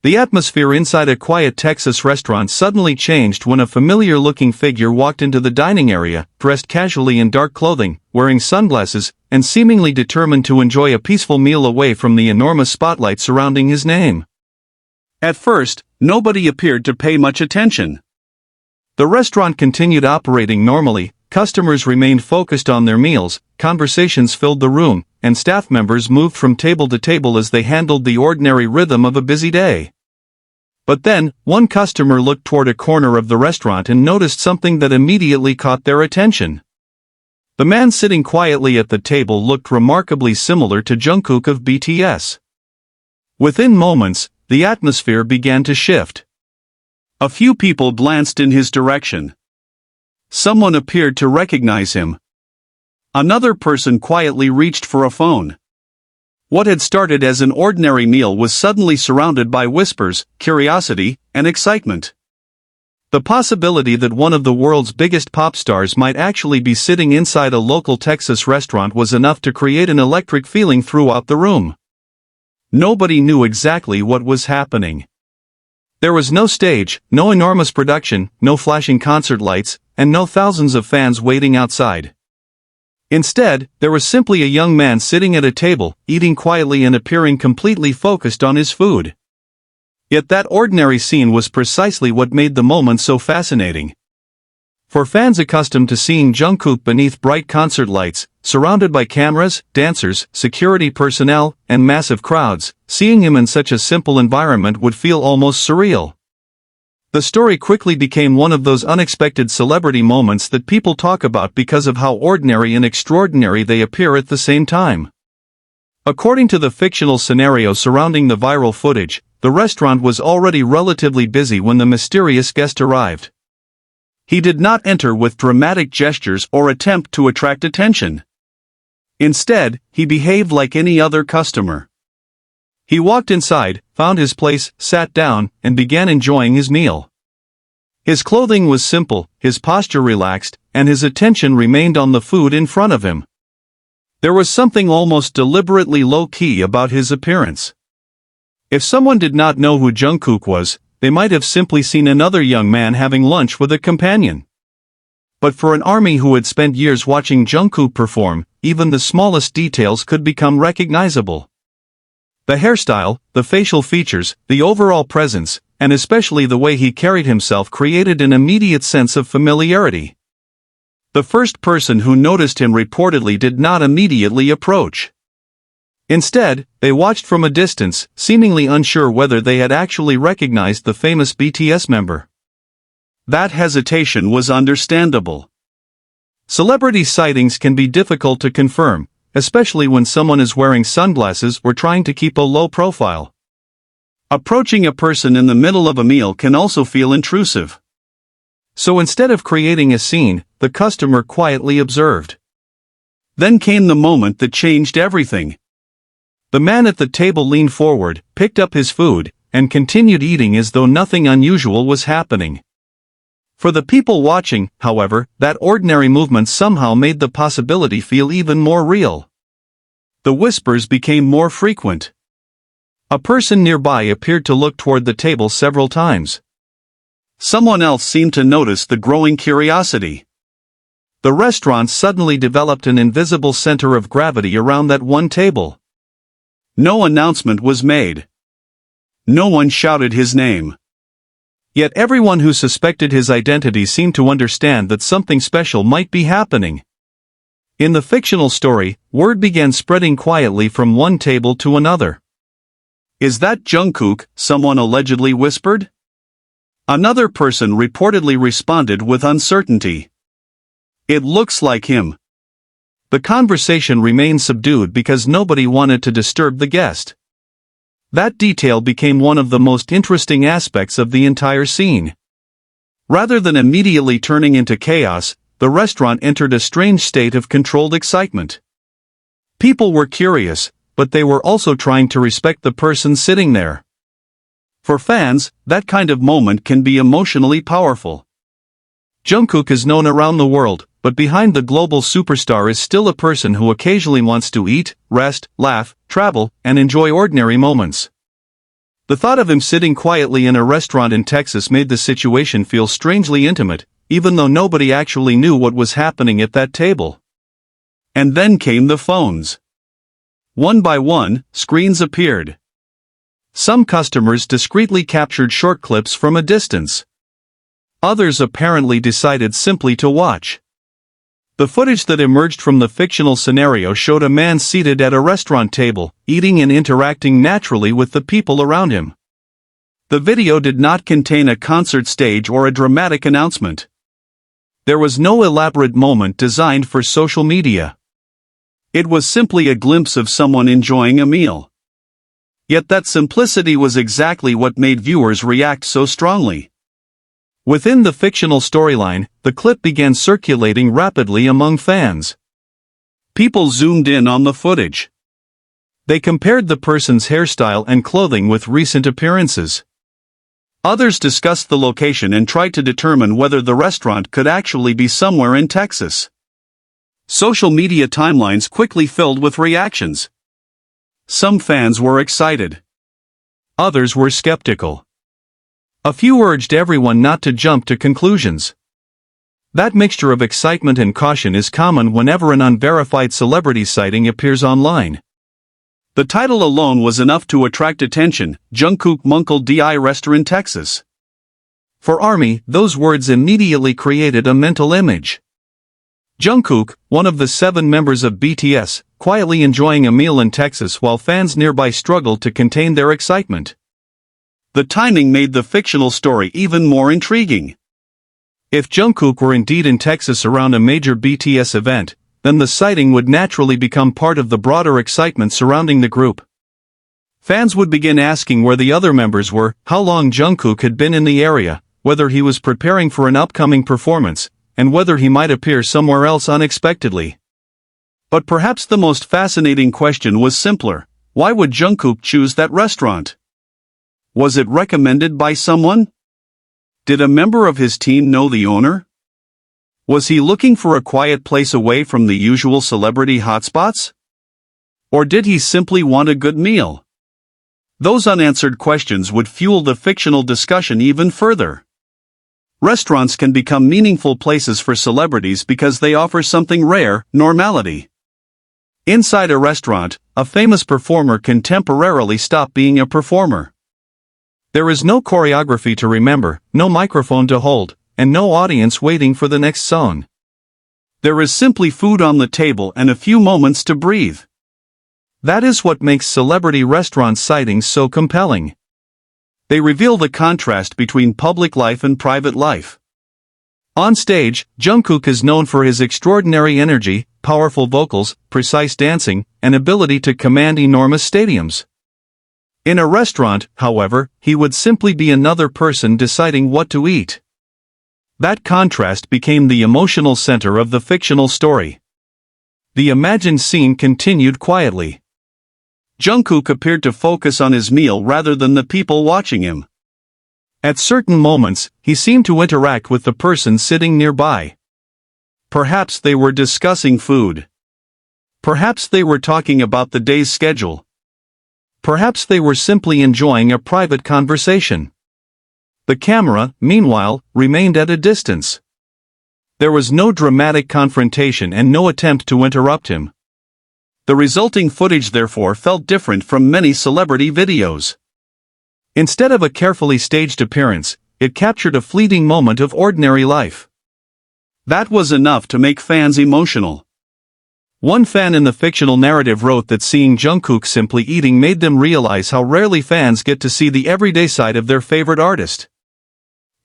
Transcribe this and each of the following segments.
The atmosphere inside a quiet Texas restaurant suddenly changed when a familiar-looking figure walked into the dining area, dressed casually in dark clothing, wearing sunglasses, and seemingly determined to enjoy a peaceful meal away from the enormous spotlight surrounding his name. At first, nobody appeared to pay much attention. The restaurant continued operating normally, customers remained focused on their meals, conversations filled the room, and staff members moved from table to table as they handled the ordinary rhythm of a busy day. But then, one customer looked toward a corner of the restaurant and noticed something that immediately caught their attention. The man sitting quietly at the table looked remarkably similar to Jungkook of BTS. Within moments, the atmosphere began to shift. A few people glanced in his direction. Someone appeared to recognize him. Another person quietly reached for a phone. What had started as an ordinary meal was suddenly surrounded by whispers, curiosity, and excitement. The possibility that one of the world's biggest pop stars might actually be sitting inside a local Texas restaurant was enough to create an electric feeling throughout the room. Nobody knew exactly what was happening. There was no stage, no enormous production, no flashing concert lights, and no thousands of fans waiting outside. Instead, there was simply a young man sitting at a table, eating quietly and appearing completely focused on his food. Yet that ordinary scene was precisely what made the moment so fascinating. For fans accustomed to seeing Jungkook beneath bright concert lights, surrounded by cameras, dancers, security personnel, and massive crowds, seeing him in such a simple environment would feel almost surreal. The story quickly became one of those unexpected celebrity moments that people talk about because of how ordinary and extraordinary they appear at the same time. According to the fictional scenario surrounding the viral footage, the restaurant was already relatively busy when the mysterious guest arrived. He did not enter with dramatic gestures or attempt to attract attention. Instead, he behaved like any other customer. He walked inside, found his place, sat down, and began enjoying his meal. His clothing was simple, his posture relaxed, and his attention remained on the food in front of him. There was something almost deliberately low-key about his appearance. If someone did not know who Jungkook was, they might have simply seen another young man having lunch with a companion. But for an army who had spent years watching Jungkook perform, even the smallest details could become recognizable. The hairstyle, the facial features, the overall presence, and especially the way he carried himself created an immediate sense of familiarity. The first person who noticed him reportedly did not immediately approach. Instead, they watched from a distance, seemingly unsure whether they had actually recognized the famous BTS member. That hesitation was understandable. Celebrity sightings can be difficult to confirm, especially when someone is wearing sunglasses or trying to keep a low profile. Approaching a person in the middle of a meal can also feel intrusive. So instead of creating a scene, the customer quietly observed. Then came the moment that changed everything. The man at the table leaned forward, picked up his food, and continued eating as though nothing unusual was happening. For the people watching, however, that ordinary movement somehow made the possibility feel even more real. The whispers became more frequent. A person nearby appeared to look toward the table several times. Someone else seemed to notice the growing curiosity. The restaurant suddenly developed an invisible center of gravity around that one table. No announcement was made. No one shouted his name. Yet everyone who suspected his identity seemed to understand that something special might be happening. In the fictional story, word began spreading quietly from one table to another. "Is that Jungkook?" someone allegedly whispered. Another person reportedly responded with uncertainty. "It looks like him." The conversation remained subdued because nobody wanted to disturb the guest. That detail became one of the most interesting aspects of the entire scene. Rather than immediately turning into chaos, the restaurant entered a strange state of controlled excitement. People were curious, but they were also trying to respect the person sitting there. For fans, that kind of moment can be emotionally powerful. Jungkook is known around the world, but behind the global superstar is still a person who occasionally wants to eat, rest, laugh, travel, and enjoy ordinary moments. The thought of him sitting quietly in a restaurant in Texas made the situation feel strangely intimate, even though nobody actually knew what was happening at that table. And then came the phones. One by one, screens appeared. Some customers discreetly captured short clips from a distance. Others apparently decided simply to watch. The footage that emerged from the fictional scenario showed a man seated at a restaurant table, eating and interacting naturally with the people around him. The video did not contain a concert stage or a dramatic announcement. There was no elaborate moment designed for social media. It was simply a glimpse of someone enjoying a meal. Yet that simplicity was exactly what made viewers react so strongly. Within the fictional storyline, the clip began circulating rapidly among fans. People zoomed in on the footage. They compared the person's hairstyle and clothing with recent appearances. Others discussed the location and tried to determine whether the restaurant could actually be somewhere in Texas. Social media timelines quickly filled with reactions. Some fans were excited. Others were skeptical. A few urged everyone not to jump to conclusions. That mixture of excitement and caution is common whenever an unverified celebrity sighting appears online. The title alone was enough to attract attention: Jungkook Munkle Di Restaurant Texas. For ARMY, those words immediately created a mental image. Jungkook, one of the 7 members of BTS, quietly enjoying a meal in Texas while fans nearby struggled to contain their excitement. The timing made the fictional story even more intriguing. If Jungkook were indeed in Texas around a major BTS event, then the sighting would naturally become part of the broader excitement surrounding the group. Fans would begin asking where the other members were, how long Jungkook had been in the area, whether he was preparing for an upcoming performance, and whether he might appear somewhere else unexpectedly. But perhaps the most fascinating question was simpler: why would Jungkook choose that restaurant? Was it recommended by someone? Did a member of his team know the owner? Was he looking for a quiet place away from the usual celebrity hotspots? Or did he simply want a good meal? Those unanswered questions would fuel the fictional discussion even further. Restaurants can become meaningful places for celebrities because they offer something rare: normality. Inside a restaurant, a famous performer can temporarily stop being a performer. There is no choreography to remember, no microphone to hold, and no audience waiting for the next song. There is simply food on the table and a few moments to breathe. That is what makes celebrity restaurant sightings so compelling. They reveal the contrast between public life and private life. On stage, Jungkook is known for his extraordinary energy, powerful vocals, precise dancing, and ability to command enormous stadiums. In a restaurant, however, he would simply be another person deciding what to eat. That contrast became the emotional center of the fictional story. The imagined scene continued quietly. Jungkook appeared to focus on his meal rather than the people watching him. At certain moments, he seemed to interact with the person sitting nearby. Perhaps they were discussing food. Perhaps they were talking about the day's schedule. Perhaps they were simply enjoying a private conversation. The camera, meanwhile, remained at a distance. There was no dramatic confrontation and no attempt to interrupt him. The resulting footage therefore felt different from many celebrity videos. Instead of a carefully staged appearance, it captured a fleeting moment of ordinary life. That was enough to make fans emotional. One fan in the fictional narrative wrote that seeing Jungkook simply eating made them realize how rarely fans get to see the everyday side of their favorite artist.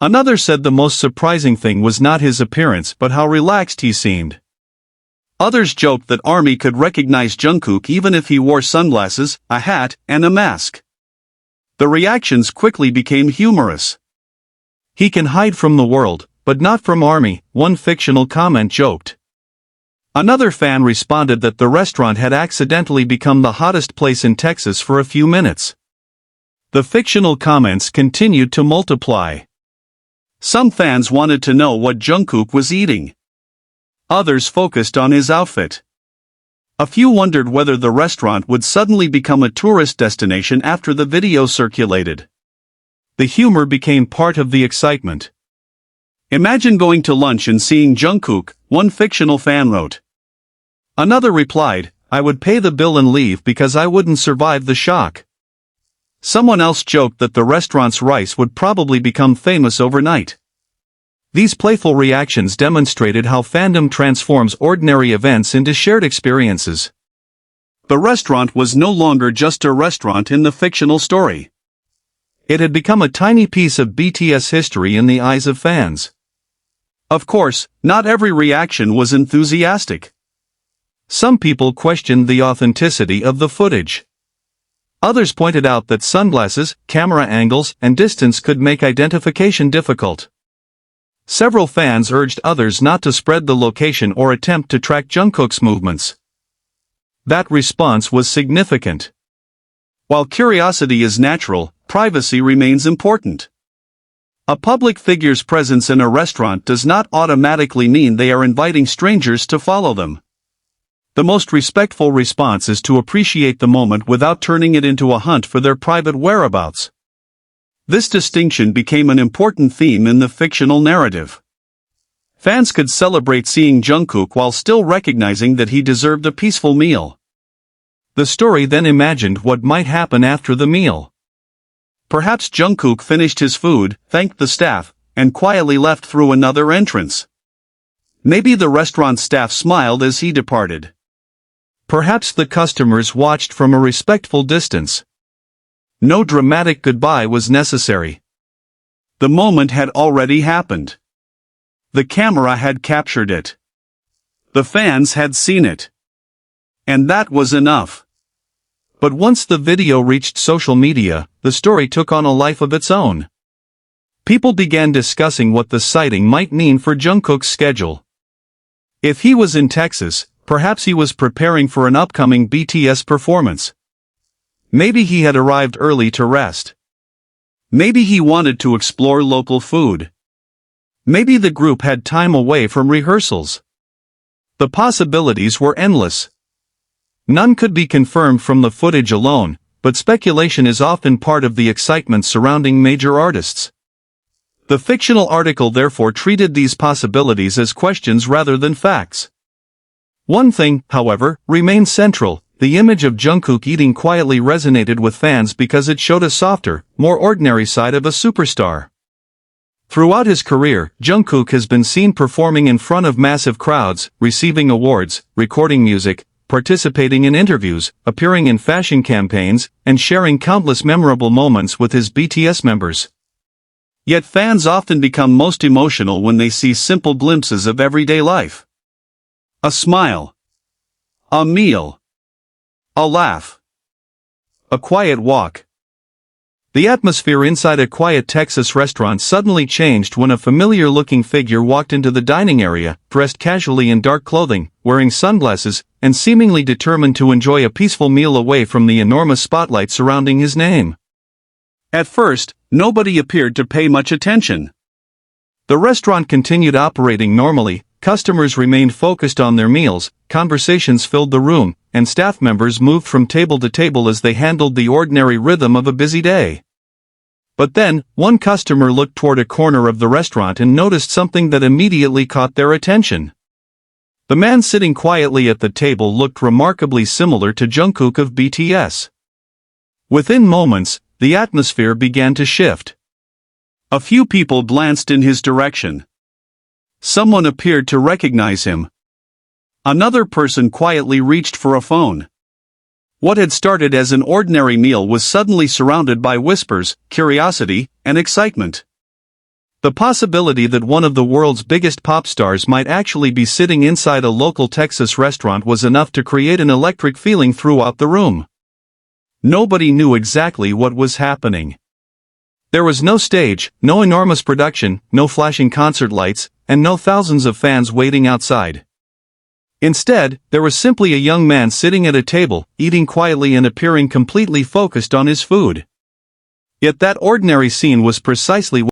Another said the most surprising thing was not his appearance but how relaxed he seemed. Others joked that ARMY could recognize Jungkook even if he wore sunglasses, a hat, and a mask. The reactions quickly became humorous. "He can hide from the world, but not from ARMY," one fictional comment joked. Another fan responded that the restaurant had accidentally become the hottest place in Texas for a few minutes. The fictional comments continued to multiply. Some fans wanted to know what Jungkook was eating. Others focused on his outfit. A few wondered whether the restaurant would suddenly become a tourist destination after the video circulated. The humor became part of the excitement. Imagine going to lunch and seeing Jungkook, one fictional fan wrote. Another replied, I would pay the bill and leave because I wouldn't survive the shock. Someone else joked that the restaurant's rice would probably become famous overnight. These playful reactions demonstrated how fandom transforms ordinary events into shared experiences. The restaurant was no longer just a restaurant in the fictional story. It had become a tiny piece of BTS history in the eyes of fans. Of course, not every reaction was enthusiastic. Some people questioned the authenticity of the footage. Others pointed out that sunglasses, camera angles, and distance could make identification difficult. Several fans urged others not to spread the location or attempt to track Jungkook's movements. That response was significant. While curiosity is natural, privacy remains important. A public figure's presence in a restaurant does not automatically mean they are inviting strangers to follow them. The most respectful response is to appreciate the moment without turning it into a hunt for their private whereabouts. This distinction became an important theme in the fictional narrative. Fans could celebrate seeing Jungkook while still recognizing that he deserved a peaceful meal. The story then imagined what might happen after the meal. Perhaps Jungkook finished his food, thanked the staff, and quietly left through another entrance. Maybe the restaurant staff smiled as he departed. Perhaps the customers watched from a respectful distance. No dramatic goodbye was necessary. The moment had already happened. The camera had captured it. The fans had seen it. And that was enough. But once the video reached social media, the story took on a life of its own. People began discussing what the sighting might mean for Jungkook's schedule. If he was in Texas, perhaps he was preparing for an upcoming BTS performance. Maybe he had arrived early to rest. Maybe he wanted to explore local food. Maybe the group had time away from rehearsals. The possibilities were endless. None could be confirmed from the footage alone, but speculation is often part of the excitement surrounding major artists. The fictional article therefore treated these possibilities as questions rather than facts. One thing, however, remained central. The image of Jungkook eating quietly resonated with fans because it showed a softer, more ordinary side of a superstar. Throughout his career, Jungkook has been seen performing in front of massive crowds, receiving awards, recording music, participating in interviews, appearing in fashion campaigns, and sharing countless memorable moments with his BTS members. Yet fans often become most emotional when they see simple glimpses of everyday life. A smile. A meal. A laugh. A quiet walk. The atmosphere inside a quiet Texas restaurant suddenly changed when a familiar-looking figure walked into the dining area, dressed casually in dark clothing, wearing sunglasses, and seemingly determined to enjoy a peaceful meal away from the enormous spotlight surrounding his name. At first, nobody appeared to pay much attention. The restaurant continued operating normally, customers remained focused on their meals, conversations filled the room, and staff members moved from table to table as they handled the ordinary rhythm of a busy day. But then, one customer looked toward a corner of the restaurant and noticed something that immediately caught their attention. The man sitting quietly at the table looked remarkably similar to Jungkook of BTS. Within moments, the atmosphere began to shift. A few people glanced in his direction. Someone appeared to recognize him. Another person quietly reached for a phone. What had started as an ordinary meal was suddenly surrounded by whispers, curiosity, and excitement. The possibility that one of the world's biggest pop stars might actually be sitting inside a local Texas restaurant was enough to create an electric feeling throughout the room. Nobody knew exactly what was happening. There was no stage, no enormous production, no flashing concert lights, and no thousands of fans waiting outside. Instead, there was simply a young man sitting at a table, eating quietly and appearing completely focused on his food. Yet that ordinary scene was precisely